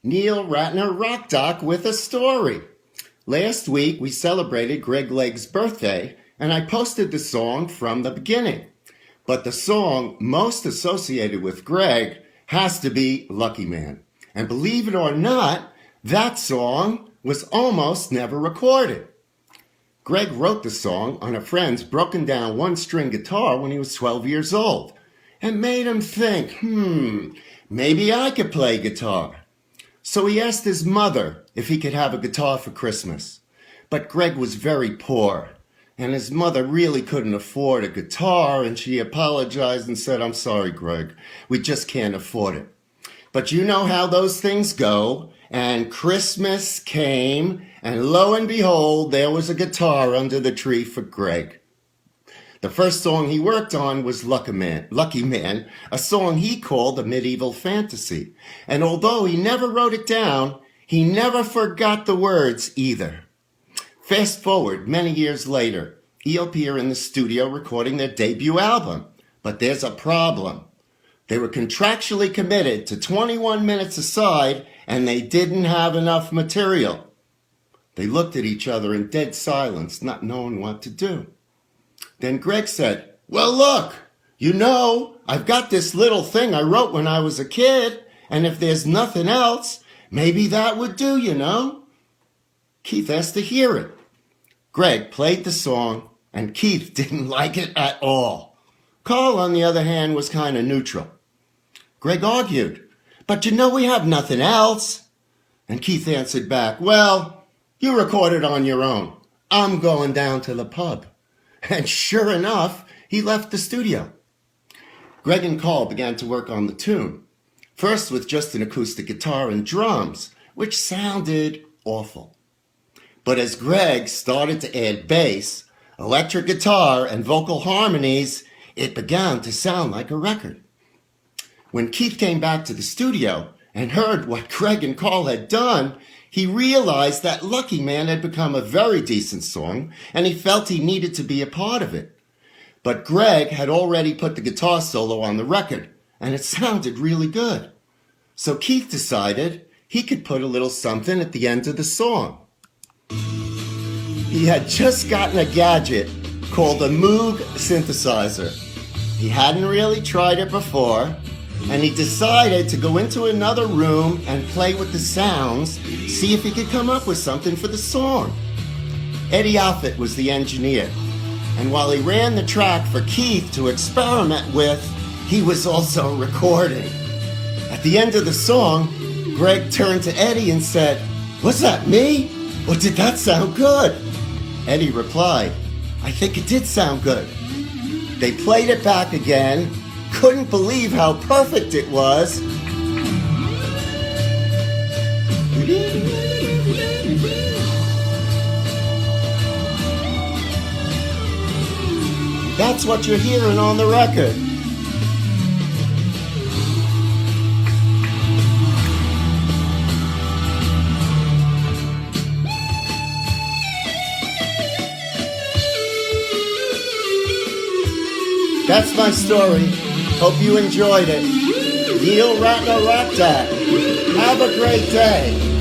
Ratner Rock Dock with a story. Last week we celebrated Greg Legg's birthday and I posted the song from the beginning. But the song most associated with Greg has to be Lucky Man. And believe it or not, that song was almost never recorded. Greg wrote the song on a friend's broken down one-string guitar when he was 12 years old and made him think, maybe I could play guitar. So he asked his mother if he could have a guitar for Christmas. But Greg was very poor, and his mother really couldn't afford a guitar, and she apologized and said, "I'm sorry, Greg, we just can't afford it." But you know how those things go, and Christmas came, and lo and behold, there was a guitar under the tree for Greg. The first song he worked on was Lucky Man, a song he called a medieval fantasy. And although he never wrote it down, he never forgot the words either. Fast forward many years later, ELP are in the studio recording their debut album. But there's a problem. They were contractually committed to 21 minutes aside, and they didn't have enough material. They looked at each other in dead silence, not knowing what to do. Then Greg said, "Well, look, I've got this little thing I wrote when I was a kid, and if there's nothing else, maybe that would do, Keith asked to hear it. Greg played the song, and Keith didn't like it at all. Carl, on the other hand, was kind of neutral. Greg argued, "But we have nothing else." And Keith answered back, "Well, you recorded on your own. I'm going down to the pub." And sure enough, he left the studio. Greg and Carl began to work on the tune, first with just an acoustic guitar and drums, which sounded awful. But as Greg started to add bass, electric guitar, and vocal harmonies, it began to sound like a record. When Keith came back to the studio and heard what Greg and Carl had done, he realized that Lucky Man had become a very decent song, and he felt he needed to be a part of it. But Greg had already put the guitar solo on the record, and it sounded really good. So Keith decided he could put a little something at the end of the song. He had just gotten a gadget called a Moog synthesizer. He hadn't really tried it before, and he decided to go into another room and play with the sounds, see if he could come up with something for the song. Eddie Alfett was the engineer, and while he ran the track for Keith to experiment with, he was also recording. At the end of the song, Greg turned to Eddie and said, "Was that me? Or did that sound good?" Eddie replied, "I think it did sound good." They played it back again, couldn't believe how perfect it was. That's what you're hearing on the record. That's my story. Hope you enjoyed it. Ratner Rock Dock. Have a great day.